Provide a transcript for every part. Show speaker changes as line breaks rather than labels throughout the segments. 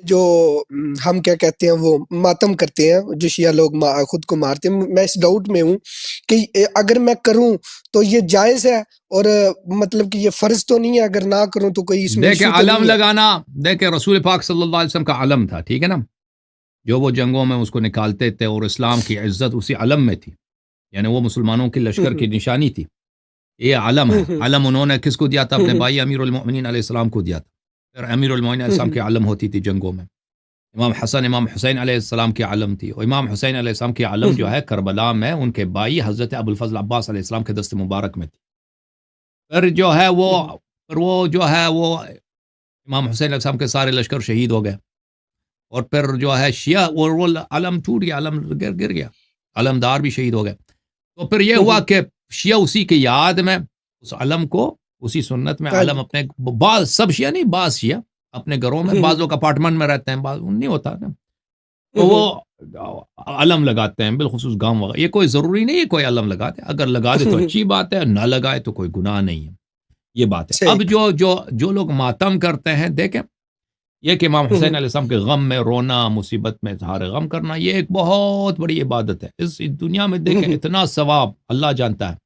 جو ہم کیا کہتے ہیں وہ ماتم کرتے ہیں، جو شیعہ لوگ خود کو مارتے ہیں، میں اس ڈاؤٹ میں ہوں کہ اگر میں کروں تو یہ جائز ہے، اور مطلب کہ یہ فرض تو نہیں ہے، اگر نہ کروں تو کوئی اس میں
دیکھیں
ایشو تو
علم
نہیں ہے؟
لگانا، دیکھیں رسول پاک صلی اللہ علیہ وسلم کا علم تھا، ٹھیک ہے نا، جو وہ جنگوں میں اس کو نکالتے تھے، اور اسلام کی عزت اسی علم میں تھی، یعنی وہ مسلمانوں کی لشکر کی نشانی تھی. یہ علم ہے. علم انہوں نے کس کو دیا تھا؟ اپنے بھائی امیر المؤمنین علیہ السلام کو دیا تھا. پھر امیر المؤمنین علیہ السلام کی علم ہوتی تھی جنگوں میں. امام حسن امام حسین علیہ السلام کی علم تھی، اور امام حسین علیہ السلام کی علم جو ہے کربلا میں ان کے بھائی حضرت ابوالفضل عباس علیہ السلام کے دست مبارک میں تھی. پھر جو ہے وہ جو ہے وہ امام حسین علیہ السلام کے سارے لشکر شہید ہو گئے، اور پھر جو ہے شیعہ اور وہ علم ٹوٹ گیا، علم گر گیا، علمدار بھی شہید ہو گئے. تو پھر یہ ہوا کہ شیعہ اسی کی یاد میں اس علم کو، اسی سنت میں علم اپنے بعض، سب شیعہ نہیں، بعض شیعہ اپنے گھروں میں، بعض لوگ اپارٹمنٹ میں رہتے ہیں، بعض نہیں ہوتا نا، تو وہ علم لگاتے ہیں، بالخصوص گاؤں وغیرہ. یہ کوئی ضروری نہیں ہے کوئی علم لگا دے، اگر لگا دے تو اچھی بات ہے، نہ لگائے تو کوئی گناہ نہیں ہے. یہ بات ہے. اب جو لوگ ماتم کرتے ہیں، دیکھیں یہ کہ امام حسین علیہ السلام کے غم میں رونا، مصیبت میں اظہار غم کرنا، یہ ایک بہت بڑی عبادت ہے اس دنیا میں. دیکھیں اتنا ثواب اللہ جانتا ہے،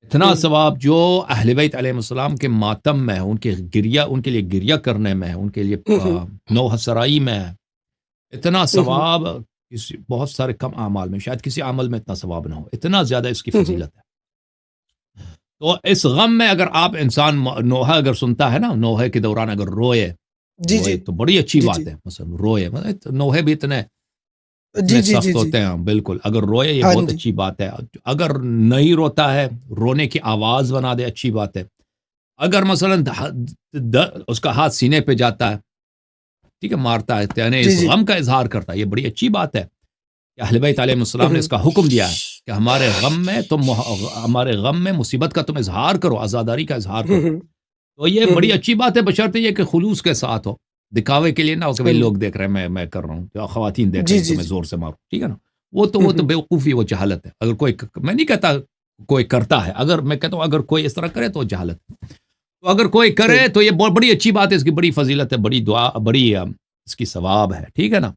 اتنا ثواب جو اہل بیت علیہ السلام کے ماتم میں، ان کے گریہ، ان کے لیے گریہ کرنے میں، ان کے لیے نوحہ سرائی میں، اتنا ثواب بہت سارے کم اعمال میں، شاید کسی عمل میں اتنا ثواب نہ ہو، اتنا زیادہ اس کی فضیلت ہے. تو اس غم میں اگر آپ انسان نوحہ اگر سنتا ہے نا، نوحے کے دوران اگر روئے تو بڑی اچھی بات ہے. مثلا روئے، نوحے بھی اتنے سخت ہوتے ہیں، بالکل اگر روئے یہ بہت اچھی بات ہے. اگر نہیں روتا ہے، رونے کی آواز بنا دے، اچھی بات ہے. اگر مثلا اس کا ہاتھ سینے پہ جاتا ہے، ٹھیک ہے، مارتا ہے، یعنی اس غم کا اظہار کرتا ہے، یہ بڑی اچھی بات ہے کہ اہل بیت علیہ السلام نے اس کا حکم دیا ہے کہ ہمارے غم میں مصیبت کا تم اظہار کرو، عزاداری کا اظہار کرو. تو یہ بڑی اچھی بات ہے، بشرطے یہ کہ خلوص کے ساتھ ہو، دکھاوے کے لیے نہ ہو کہ بھئی لوگ دیکھ رہے ہیں میں کر رہا ہوں، یا خواتین دیکھ رہی ہیں تو میں زور سے ماروں، ٹھیک ہے نا. وہ تو بیوقوفی، وہ جہالت ہے. اگر کوئی، میں نہیں کہتا کوئی کرتا ہے، اگر میں کہتا ہوں اگر کوئی اس طرح کرے تو جہالت ہے. تو اگر کوئی کرے تو یہ بڑی اچھی بات ہے، اس کی بڑی فضیلت ہے، بڑی دعا، بڑی اس کی ثواب ہے، ٹھیک ہے نا.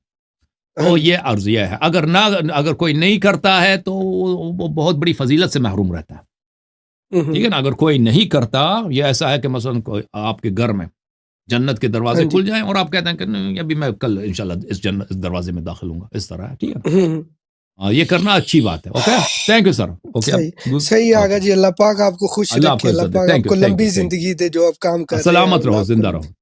تو یہ عرضیہ ہے. اگر کوئی نہیں کرتا ہے تو وہ بہت بڑی فضیلت سے محروم رہتا ہے، ٹھیک ہے نا. اگر کوئی نہیں کرتا، یہ ایسا ہے کہ مثلا آپ کے گھر میں جنت کے دروازے کھل جائیں اور آپ کہتے ہیں کہ نہیں ابھی میں کل انشاءاللہ اس دروازے میں داخل ہوں گا، اس طرح ہے، ٹھیک ہے. یہ کرنا اچھی بات ہے. Okay, thank you sir. Okay,
صحیح آگا جی. اللہ پاک آپ کو خوش
اللہ آپ
رکھے،
کو
اللہ
عزت دے.
پاک آپ
تھینک
کو
یو،
لمبی زندگی دے، جو آپ کام کر رہے ہیں
سلامت رہو،
اللہ آپ کو
زندہ رہو.